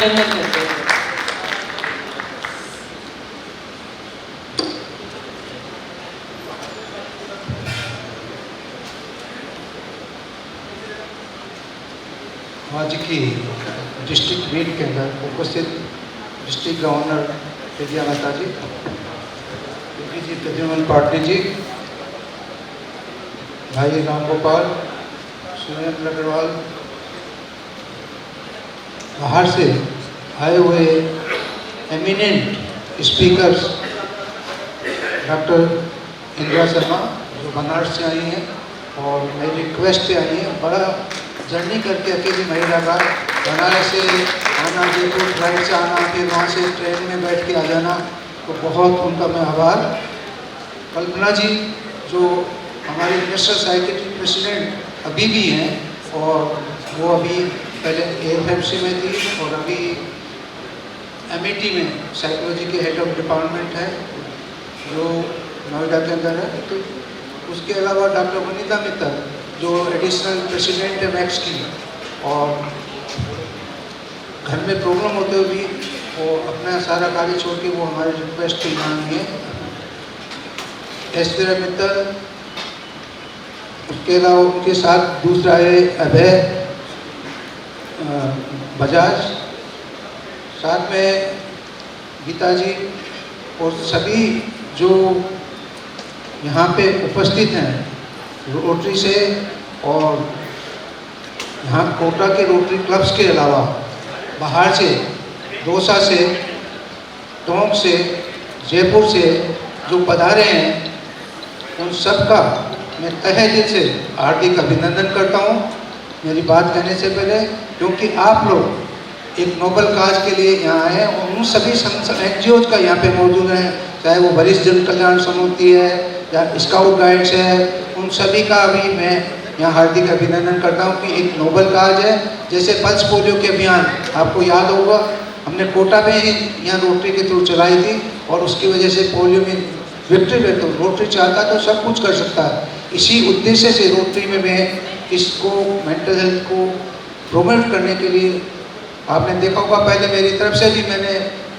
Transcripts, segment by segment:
अभिनंदन करते हैं। आज की डिस्ट्रिक्ट मीट के अंदर उपस्थित डिस्ट्रिक्ट गवर्नर विजया मेहता जी, यूपी जी प्रद्युमन पाटिल जी, भाई राम गोपाल, सुरेंद्र अग्रवाल, बाहर से आए हुए eminent speakers doctor Indira Sharma जो बनारस से आई हैं और मेरी रिक्वेस्ट से आई हैं, बड़ा जर्नी करके अकेली महिला का बनारस से आना, जयपुर फ्लाइट से आना, फिर वहाँ से ट्रेन में बैठ के आ जाना, तो बहुत उनका मैं आभार। कल्पना जी जो हमारी नेशनल साइकेट्री प्रेसिडेंट अभी भी हैं और वो अभी पहले AFMC में थी और अभी MAT में साइकोलॉजी के हेड ऑफ डिपार्टमेंट है जो नोएडा के अंदर है। तो उसके अलावा डॉक्टर वनीता मित्तल जो एडिशनल प्रेसिडेंट है मैक्स की, और घर में प्रॉब्लम होते हुए भी वो अपना सारा कार्य छोड़ के वो हमारे रिक्वेस्ट की मांगी है। ऐश्वर्या मित्तल, उसके अलावा उनके साथ दूसरा है अभय बजाज, साथ में गीता जी और सभी जो यहाँ पे उपस्थित हैं रोटरी से और यहाँ कोटा के रोटरी क्लब्स के अलावा बाहर से, दौसा से, टोंक से, जयपुर से जो पधारे हैं उन सब का मैं तहे दिल से हार्दिक अभिनंदन करता हूँ मेरी बात कहने से पहले, क्योंकि आप लोग एक नोबल काज के लिए यहाँ आए हैं और उन सभी NGOs का यहाँ पे मौजूद हैं, चाहे वो वरिष्ठ जन कल्याण समिति है या स्काउट गाइड्स है, उन सभी का भी मैं यहाँ हार्दिक अभिनंदन करता हूँ कि एक नोबल काज है। जैसे पल्स पोलियो के अभियान आपको याद होगा, हमने कोटा में ही यहाँ रोटरी के थ्रू चलाई थी और उसकी वजह से पोलियो में विक्ट्री है। तो रोटरी चाहता तो सब कुछ कर सकता है। इसी उद्देश्य से रोटरी में मैं इसको मेंटल हेल्थ को प्रोमोट करने के लिए, आपने देखा होगा पहले मेरी तरफ से भी मैंने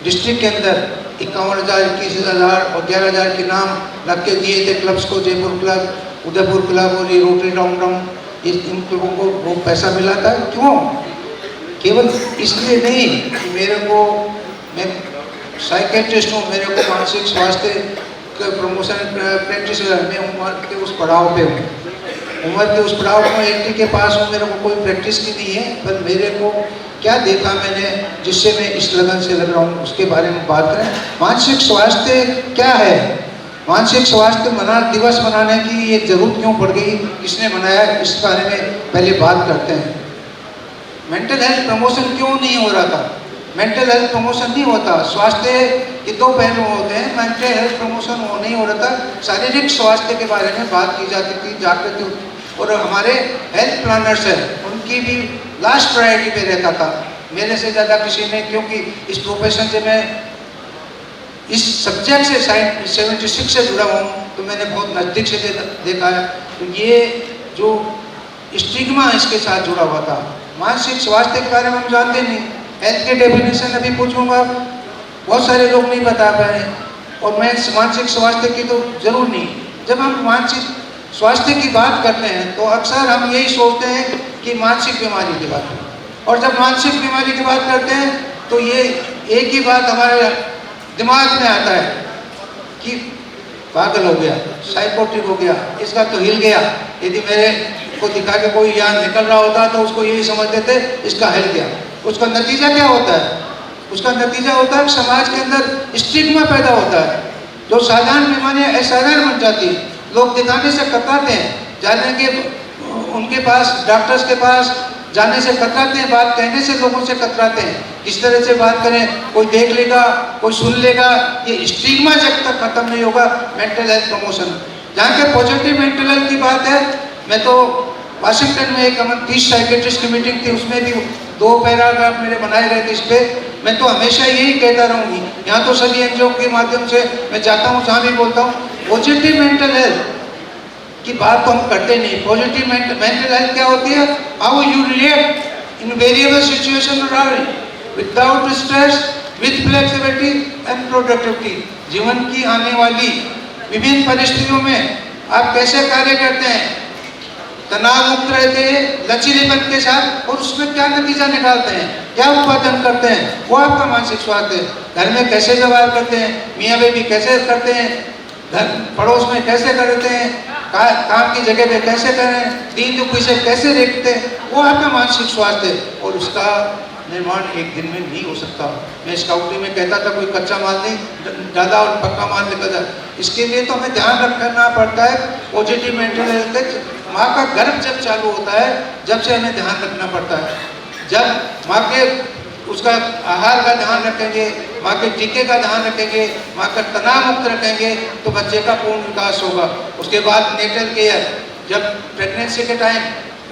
डिस्ट्रिक्ट के अंदर 51,000, 21,000 और 11,000 के नाम रख के दिए थे क्लब्स को, जयपुर क्लब, उदयपुर क्लब और ये रोटरी डाउन इन क्लबों को वो पैसा मिला था। क्यों? केवल इसलिए नहीं कि मेरे को, मैं साइकेट्रिस्ट हूँ, मेरे को मानसिक स्वास्थ्य प्रमोशन प्रैक्टिस में उम्र के उस पड़ाव पे हूँ, उम्र के उस पड़ाव में 80 के पास हूँ, मेरे को कोई प्रैक्टिस की नहीं है, पर मेरे को क्या देखा मैंने जिससे मैं इस लगन से लग रहा हूँ उसके बारे में बात करें। मानसिक स्वास्थ्य क्या है? मानसिक स्वास्थ्य दिवस मनाने की ये जरूरत क्यों पड़ गई, किसने मनाया, इस बारे में पहले बात करते हैं। मेंटल हेल्थ प्रमोशन क्यों नहीं हो रहा था? मेंटल हेल्थ प्रमोशन नहीं होता, स्वास्थ्य के दो पहलू होते हैं, मेंटल हेल्थ प्रमोशन वो नहीं हो रहा था। शारीरिक स्वास्थ्य के बारे में बात की जाती थी, जागृति, और हमारे हेल्थ प्लानर्स हैं उनकी भी लास्ट प्रायोरिटी पे रहता था, मेरे से ज़्यादा किसी ने, क्योंकि इस प्रोफेशन से मैं इस सब्जेक्ट से 76 से जुड़ा हूँ तो मैंने बहुत नज़दीक से देखा है। तो ये जो स्टिग्मा इसके साथ जुड़ा हुआ था, मानसिक स्वास्थ्य के बारे में हम जानते नहीं, हेल्थ के डेफिनेशन अभी पूछूंगा बहुत सारे लोग नहीं बता पाए, और मैं मानसिक स्वास्थ्य की तो जरूर नहीं। जब हम मानसिक स्वास्थ्य की बात करते हैं तो अक्सर हम यही सोचते हैं कि मानसिक बीमारी की बात है, और जब मानसिक बीमारी की बात करते हैं तो ये एक ही बात हमारे दिमाग में आता है कि पागल हो गया, साइकोटिक हो गया, इसका तो हिल गया। यदि मेरे को दिखा के कोई याद निकल रहा होता तो उसको यही समझते थे इसका हिल गया। उसका नतीजा क्या होता है? उसका नतीजा होता है समाज के अंदर स्टिग्मा पैदा होता है, जो साधारण बीमारियां असाधारण बन जाती है। लोग दिखाने से कतराते हैं, जाने के उनके पास, डॉक्टर्स के पास जाने से कतराते हैं, बात कहने से लोगों से कतराते हैं, किस तरह से बात करें, कोई देख लेगा, कोई सुन लेगा। ये स्टिग्मा जब तक खत्म नहीं होगा मेंटल हेल्थ प्रमोशन, जहाँ के पॉजिटिव मेंटल हेल्थ की बात है, मैं तो वाशिंगटन में एक 30 साइकेट्रिस्ट की मीटिंग थी, उसमें भी 2 पैराग्राफ मेरे बनाए गए थे इस पर। मैं तो हमेशा यही कहता रहूँगी, यहाँ तो सभी NGO के माध्यम से मैं जाता हूँ, जहाँ भी बोलता हूँ, पॉजिटिव मेंटल हेल्थ की बात तो हम करते नहीं। पॉजिटिव मेंटल हेल्थ क्या होती है? How you react in variable situation. Without stress, with flexibility and productivity. जीवन की आने वाली विभिन्न परिस्थितियों में आप कैसे कार्य करते हैं, तनाव मुक्त रहते हैं, लचीलेपन के साथ, और उसमें क्या नतीजा निकालते हैं, क्या उत्पादन करते हैं, वो आपका मानसिक स्वास्थ्य है। घर में कैसे व्यवहार करते हैं, मियाँ बीवी कैसे करते हैं, घर पड़ोस में कैसे करते हैं, काम की जगह पे कैसे करें, दीन दुखी से कैसे देखते हैं, वो आपका मानसिक स्वास्थ्य है। और उसका निर्माण एक दिन में नहीं हो सकता। मैं स्काउटी में कहता था कोई कच्चा माल नहीं डाला और पक्का माल निकल जाए। इसके लिए तो हमें ध्यान रखना पड़ता है पॉजिटिव मेंटल हेल्थ। माँ का गर्भ जब चालू होता है, जब से हमें ध्यान रखना पड़ता है। जब माँ के उसका आहार का ध्यान रखेंगे, माँ के टीके का ध्यान रखेंगे, माँ का तनाव मुक्त रखेंगे, तो बच्चे का पूर्ण विकास होगा। उसके बाद नेटल केयर, जब प्रेगनेंसी के टाइम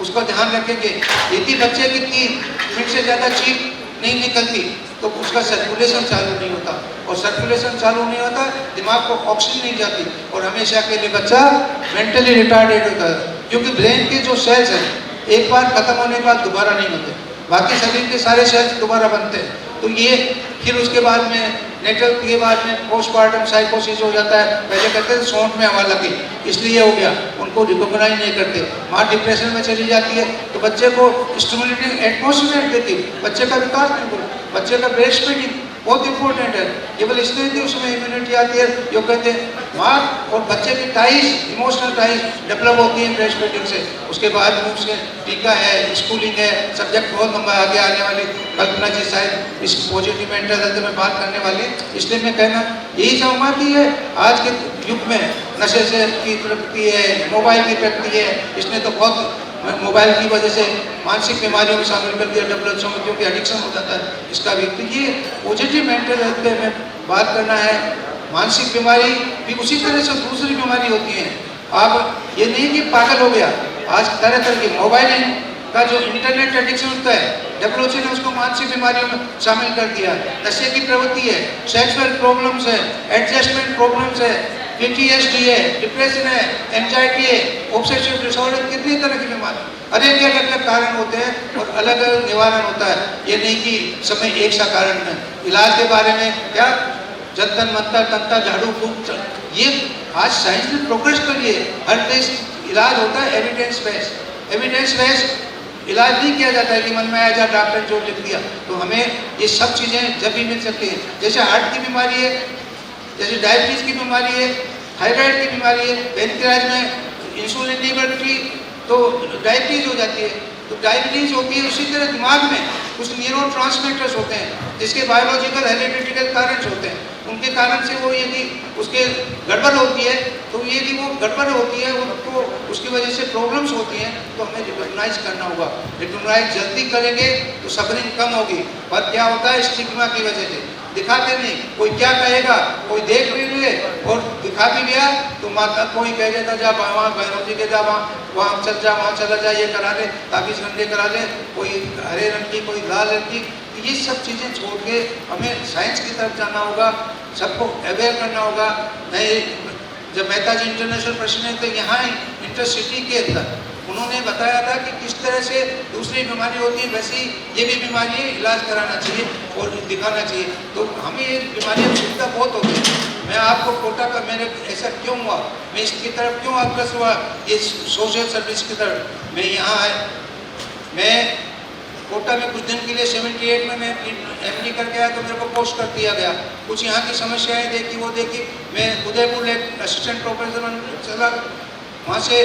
उसको ध्यान रखेंगे। यदि बच्चे की 3 मिनट से ज़्यादा चीख नहीं निकलती तो उसका सर्कुलेशन चालू नहीं होता, और सर्कुलेशन चालू नहीं होता, दिमाग को ऑक्सीजन नहीं जाती, और हमेशा के लिए बच्चा मेंटली रिटार्डेड होता है। क्योंकि ब्रेन के जो सेल्स हैं एक बार खत्म होने के बाद दोबारा नहीं होते, बाकी शरीर के सारे सेल्स दोबारा बनते हैं। तो ये फिर उसके बाद में नेटल के बाद में पोस्टमार्टम साइकोसिस हो जाता है। पहले कहते थे सोंठ में हवा लगी इसलिए हो गया, उनको रिकॉग्नाइज नहीं करते। माँ डिप्रेशन में चली जाती है तो बच्चे को स्टिमुलेटिंग एटमॉस्फेयर देती है, बच्चे का विकास नहीं होता। बच्चे का ब्रेस्ट फीडिंग बहुत इंपॉर्टेंट है, केवल इसलिए कि उसमें इम्यूनिटी आती है। जो कहते हैं माँ और बच्चे की टाइज, इमोशनल टाइज डेवलप होती है ब्रेस्ट फीडिंग से। उसके बाद में उसके टीका है, स्कूलिंग है, सब्जेक्ट बहुत लंबा आगे आने वाली। कल्पना जी शायद इस पॉजिटिव मेंटल हेल्थ में बात करने वाली, इसलिए मैं कहना यही चाहूँगा कि ये आज के युग में नशे से की प्रवृत्ति है, मोबाइल की प्रवृत्ति है, इसने तो बहुत मोबाइल की वजह से मानसिक बीमारियों में शामिल कर दिया, डेवलप्स में, क्योंकि एडिक्शन हो जाता है इसका भी। तो ये पॉजिटिव मेंटल हेल्थ पे हमें बात करना है। मानसिक बीमारी भी उसी तरह से दूसरी बीमारी होती है। आप ये नहीं कि पागल हो गया, आज तरह तरह की मोबाइल का जो इंटरनेट एडिक्शन होता है, डब्ल्यूएचओ ने उसको मानसिक बीमारियों में शामिल कर दिया। नशे की प्रवृत्ति है, सेक्सुअल प्रॉब्लम्स है, एडजस्टमेंट प्रॉब्लम्स है, PTSD है, डिप्रेशन है, एंजाइटी है, ऑब्सेसिव डिसऑर्डर, कितनी तरह की बीमारी, अनेक अलग अलग कारण होते हैं और अलग अलग निवारण होता है। ये नहीं कि सब में एक सा कारण है। इलाज के बारे में क्या जंतर मंतर तंत्र झाड़ू फूक, ये आज साइंस ने प्रोग्रेस कर लिए। हर देश इलाज होता है एविडेंस बेस्ड। एविडेंस बेस्ड इलाज नहीं किया जाता है कि मन में आया जा डॉक्टर जो लिख दिया। तो हमें ये सब चीज़ें जब भी मिल सकती हैं, जैसे हार्ट की बीमारी है, जैसे डायबिटीज़ की बीमारी है, थायराइड की बीमारी है, पेनक्रियाज में इंसुलिन नहीं बढ़ती तो डायबिटीज़ हो जाती है। तो डायबिटीज़ होती है, उसी तरह दिमाग में कुछ न्यूरोट्रांसमीटर्स होते हैं जिसके बायोलॉजिकल हेरिडिटिकल कारण होते हैं। उनके कारण से वो यदि उसके गड़बड़ होती है तो यदि वो गड़बड़ होती है उनको उसकी वजह से प्रॉब्लम्स होती हैं, तो हमें रिकॉग्नाइज करना होगा। रिकॉग्नाइज जल्दी करेंगे तो सफरिंग कम होगी। पर क्या होता है, स्टिग्मा की वजह से दिखाते नहीं। कोई क्या कहेगा, कोई देख भी ले और दिखा भी लिया तो माता कोई कह देता जा वहाँ भैरव जी के जा, वहाँ चल जा, वहाँ चला जा, ये करा ले, ताबीज़ गंदे करा ले, कोई हरे रंग की, कोई लाल रंग की। ये सब चीज़ें छोड़ के हमें साइंस की तरफ जाना होगा, सबको अवेयर करना होगा। मैं जब मेहता जी इंटरनेशनल प्रेसिडेंट थे यहाँ इंटरसिटी के अंदर, उन्होंने बताया था कि किस तरह से दूसरी बीमारी होती है वैसी ये भी बीमारी है, इलाज कराना चाहिए और दिखाना चाहिए। तो हमें ये बीमारियाँ सुविधा बहुत होती है। मैं आपको कोटा का मेरे ऐसा क्यों हुआ, मैं इसकी तरफ क्यों अग्रसर हुआ, ये सोशल सर्विस की तरफ मैं यहाँ आया। मैं कोटा में कुछ दिन के लिए 78 में मैं MD करके आया तो मेरे को पोस्ट कर दिया गया। कुछ यहाँ की समस्याएं देखी, वो देखी। मैं उदयपुर एक असिस्टेंट प्रोफेसर चला, वहाँ से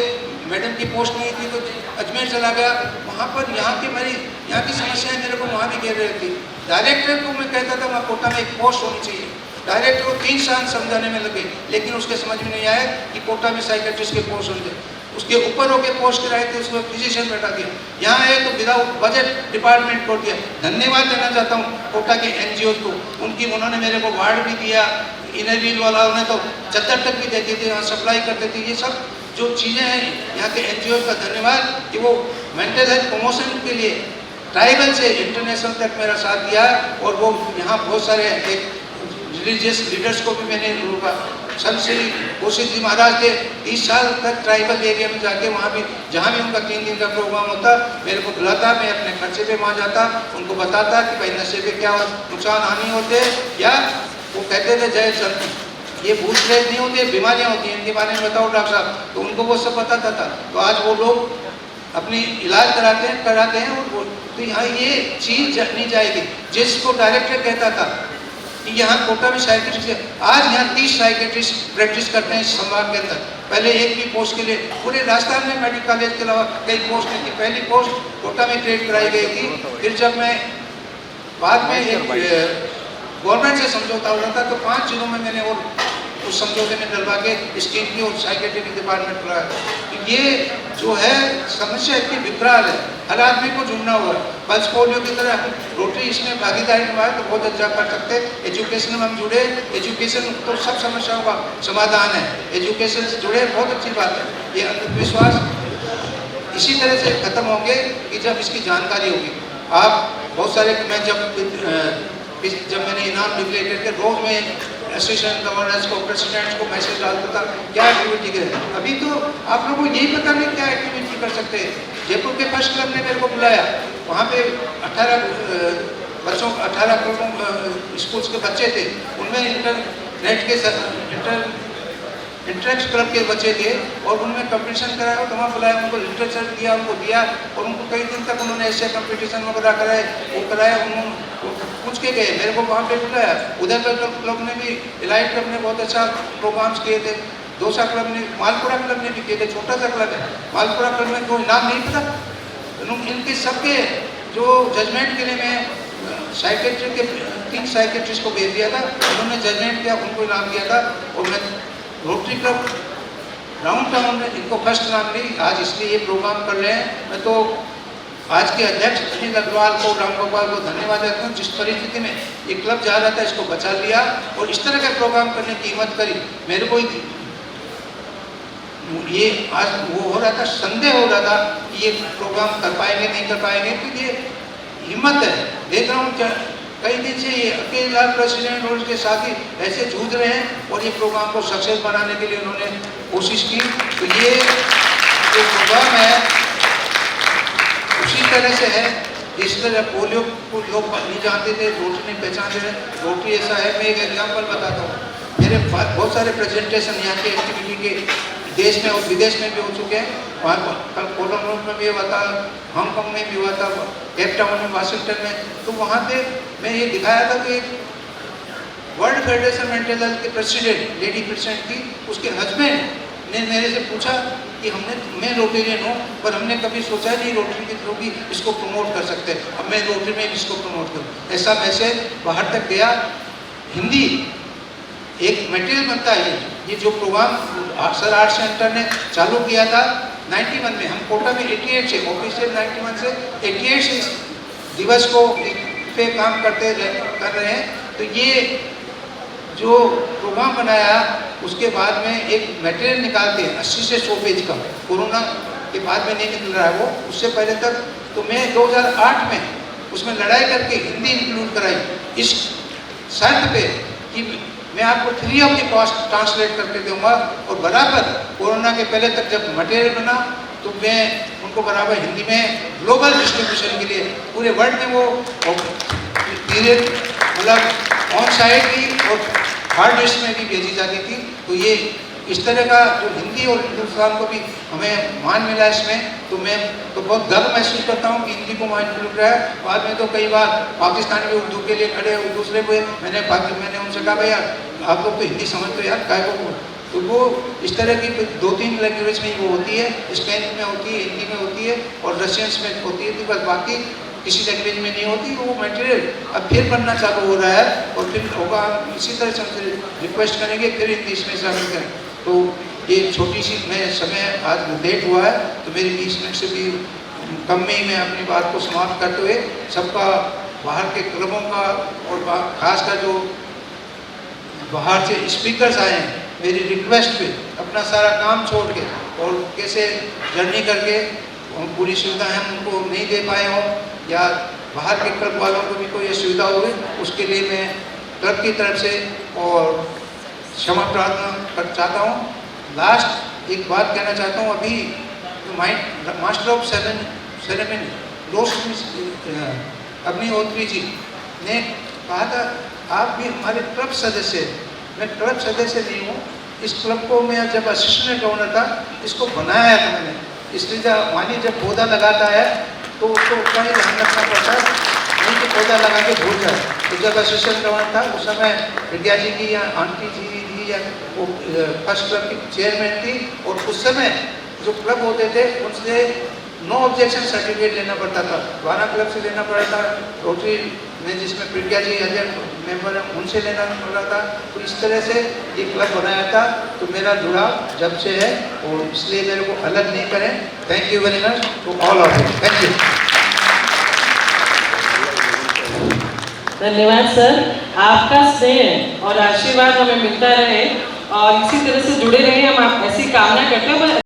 मैडम की पोस्ट नहीं थी तो अजमेर चला गया। वहाँ पर यहाँ की समस्याएं मेरे को वहाँ भी घेर रही थी। डायरेक्टर को मैं कहता था वहाँ कोटा में एक पोस्ट होनी चाहिए। डायरेक्टर को 3 साल समझाने में लगे, लेकिन उसके समझ में नहीं आया कि कोटा में साइकेट्रिस्ट के पोस्ट होंगे। उसके ऊपर होकर पोस्ट कराए थे, उसको फिजिशियन बैठा दिया। यहाँ है तो विदाउट बजट डिपार्टमेंट को दिया। धन्यवाद देना चाहता हूँ कोटा के NGO को, उन्होंने मेरे को वार्ड भी दिया। इनर व्हील वाला उन्हें तो चद्दर तक भी देते थे, यहाँ सप्लाई करते थे। ये सब जो चीज़ें हैं यहाँ के NGO का धन्यवाद कि वो मेंटल हेल्थ प्रमोशन के लिए ट्राइबल से इंटरनेशनल तक मेरा साथ दिया। और वो यहाँ बहुत सारे एक रिलीजियस लीडर्स को भी मैंने रोका। संत श्री कोशिश जी महाराज थे 30 साल तक ट्राइबल एरिया में जाके वहाँ भी जहाँ भी उनका 3 दिन का प्रोग्राम होता मेरे को बुलाता, मैं अपने खर्चे पे वहाँ जाता, उनको बताता कि भाई नशे पे क्या नुकसान हानि होते, या वो कहते थे जय संत ये भूत प्रेत नहीं होते, बीमारियाँ होती हैं, इनके बारे में बताओ डॉक्टर साहब, तो उनको वो सब बताता था। तो आज वो लोग अपनी इलाज कराते हैं और वो तो यहाँ ये चीज़ नहीं जाएगी। जिसको डायरेक्टर कहता था कि यहाँ कोटा में साइकेट्रिस्ट है, आज यहाँ 30 साइकेट्रिस्ट प्रैक्टिस करते हैं इस संभाग के अंदर। पहले एक भी पोस्ट के लिए पूरे राजस्थान में मेडिकल कॉलेज के अलावा कई पोस्ट नहीं थी। पहली पोस्ट कोटा में क्रिएट कराई गई थी। फिर जब मैं बाद में एक गवर्नमेंट से समझौता हो रहा था तो 5 जिलों में मैंने और उस समझौते में डलवा के स्कीम की और साइकेट्रिक डिपार्टमेंट खुला है। तो ये जो है समस्या इतनी विकराल है, हर आदमी को जुड़ना हुआ। पल्स पोलियो की तरह रोटरी इसमें भागीदारी निभाए तो बहुत अच्छा कर सकते हैं। एजुकेशन में हम जुड़े, एजुकेशन तो सब समस्याओं का समाधान है, एजुकेशन से जुड़े बहुत अच्छी बात है। ये अंधविश्वास इसी तरह से खत्म होंगे कि जब इसकी जानकारी होगी। आप बहुत सारे मैं जब मैंने इनाम डिक्लेयर करके रोज में असिस्टेंट गवर्नर्स को, प्रेसिडेंट्स को मैसेज डालता था क्या एक्टिविटी करे। अभी तो आप लोगों को यही पता नहीं क्या एक्टिविटी कर सकते हैं। जयपुर के फर्स्ट क्लब ने मेरे को बुलाया, वहाँ पे 18 बच्चों 18 स्कूल्स के बच्चे थे, उनमें इंटरनेट के इंटरेक्ट क्लब के बच्चे थे और उनमें कंपटीशन कराया और वहाँ बुलाया, उनको लिटरेचर दिया, उनको दिया और उनको कई दिन तक उन्होंने ऐसे कंपटीशन वगैरह कराए, वो कराया, उन्होंने पूछ के गए, मेरे को वहाँ पे बुलाया। उदयपुर क्लब ने भी, इलाइट क्लब ने बहुत अच्छा प्रोग्राम्स किए थे, दोसा क्लब ने, मालपुरा क्लब ने भी किए थे, छोटा सा क्लब है मालपुरा क्लब में, कोई नाम नहीं पता। इनके सबके जो जजमेंट के लिए मैं साइकेट्रिक के 3 साइकेट्रिस्ट को भेज दिया था, उन्होंने जजमेंट किया, उनको इनाम दिया था। और मैं रोटरी क्लब राउंड टाउन में इनको फर्स्ट नाम ली। आज इसलिए ये प्रोग्राम कर रहे हैं। मैं तो आज के अध्यक्ष अनिल अग्रवाल को, राम गोपाल को धन्यवाद देता हूँ। जिस परिस्थिति में ये क्लब जा रहा था इसको बचा लिया और इस तरह का प्रोग्राम करने की हिम्मत करी। मेरे को ये आज वो हो रहा था, संदेह हो रहा था कि ये प्रोग्राम कर पाएंगे नहीं कर पाएंगे, तो ये हिम्मत है। देख रहा हूँ कई दिन से ये अकेला प्रेसिडेंट और उसके साथी ऐसे जूझ रहे हैं और ये प्रोग्राम को सक्सेस बनाने के लिए उन्होंने कोशिश की। तो ये जो प्रोग्राम है उसी तरह से है जिस तरह पोलियो को लोग नहीं जानते थे, रोटी नहीं पहचानते थे, रोटी ऐसा है। मैं एक एग्जाम्पल बताता हूँ। मेरे बहुत सारे प्रेजेंटेशन यहाँ के एक्टिविटी के देश में और विदेश में भी हो चुके हैं। वहाँ कल कोलंबो में भी हुआ था, हांगकांग में भी हुआ था, केप टाउन में, वाशिंगटन में। तो वहाँ पे मैं ये दिखाया था कि वर्ल्ड फेडरेशन मेंटल हेल्थ के प्रेसिडेंट, लेडी प्रेसिडेंट थी, उसके हस्बैंड ने मेरे से पूछा कि मैं रोटेरियन हूँ पर हमने कभी सोचा नहीं रोटरी के थ्रू भी इसको प्रमोट कर सकते हैं, अब मैं रोटरी में इसको प्रमोट करूँ। ऐसा मैसेज बाहर तक गया। हिंदी एक मटेरियल बनता है। ये जो प्रोग्राम सर आर्ट सेंटर ने चालू किया था 91 में, हम कोटा में 88 से ऑफिशियल 91 से 88 से इस दिवस को पे काम कर रहे हैं। तो ये जो प्रोग्राम बनाया उसके बाद में एक मटेरियल निकालते हैं 80 से 100 पेज का, कोरोना के बाद में नहीं निकल रहा है वो, उससे पहले तक। तो मैं 2008 में उसमें लड़ाई करके हिंदी इंक्लूड कराई इस शर्त पे कि मैं आपको free of the cost translate करके दूंगा और बराबर कोरोना के पहले तक जब मटेरियल बना तो मैं उनको बराबर हिंदी में ग्लोबल डिस्ट्रीब्यूशन के लिए पूरे वर्ल्ड में वो पीरियड मतलब ऑन साइट भी और हार्ड डिस्क में भी भेजी जाती थी। तो ये इस तरह का जो हिंदी और हिंदुस्तान को भी हमें मान मिला इसमें, तो मैं तो बहुत गर्व महसूस करता हूँ कि हिंदी को मान मिल रहा है। बाद में तो कई बार पाकिस्तान भी उर्दू के लिए खड़े, दूसरे को मैंने उनसे कहा भैया आप लोग तो हिंदी समझते यार काय को। तो वो इस तरह की 2-3 लैंग्वेज में वो होती है, स्पेनिश में होती है, हिंदी में होती है और रशियंस में होती है, तो बस बाकी किसी लैंग्वेज में नहीं होती। वो मटेरियल अब फिर बनना चालू हो रहा है और फिर होगा इसी तरह से हमसे रिक्वेस्ट करेंगे फिर हिंदी इसमें शामिल करें। तो ये छोटी सी मैं समय आज लेट हुआ है तो मेरी 20 मिनट से भी कम में ही मैं अपनी बात को समाप्त करते हुए सबका बाहर के क्लबों का और खासकर जो बाहर से स्पीकर्स आए हैं, मेरी रिक्वेस्ट पे अपना सारा काम छोड़ के और कैसे जर्नी करके पूरी सुविधाएं हम उनको नहीं दे पाए हों या बाहर के क्लब वालों को भी कोई सुविधा हो, उसके लिए मैं क्लब की तरफ से और क्षमा प्रार्थना कर चाहता हूँ। लास्ट एक बात कहना चाहता हूँ। अभी मास्टर ऑफ सेरेमनी रोशनी अग्निहोत्री जी ने कहा था आप भी हमारे क्लब सदस्य हैं। मैं क्लब सदस्य नहीं हूँ। इस क्लब को मैं जब असिस्टेंट गवर्नर था इसको बनाया था मैंने, इसलिए जब मानी जब पौधा लगाता है तो उसको उतना ही ध्यान रखना पड़ता है, नहीं कि पौधा लगा के भूल जाए। तो जब असिस्टेंट गवर्नर था उस समय विद्या जी की या आंटी जी थी या वो फर्स्ट क्लब की चेयरमैन थी, और उस समय जो क्लब होते थे उनसे नो ऑब्जेक्शन सर्टिफिकेट लेना पड़ता था। वाना क्लब से लेना पड़ा था, रोटरी में जिसमें प्रिज्ञा जी अध्यक्ष मेंबर हैं उनसे लेना पड़ रहा था। तो इस तरह से ये क्लब बनाया था। तो मेरा जुड़ाव जब से है और इसलिए मेरे को अलग नहीं करें। Thank you very much to all of you. Thank you. धन्यवाद सर। आपका स्नेह और आशीर्वाद हमें मिलता रहे और इसी तरह से जुड़े रहे, हम आप ऐसी कामना करते हैं।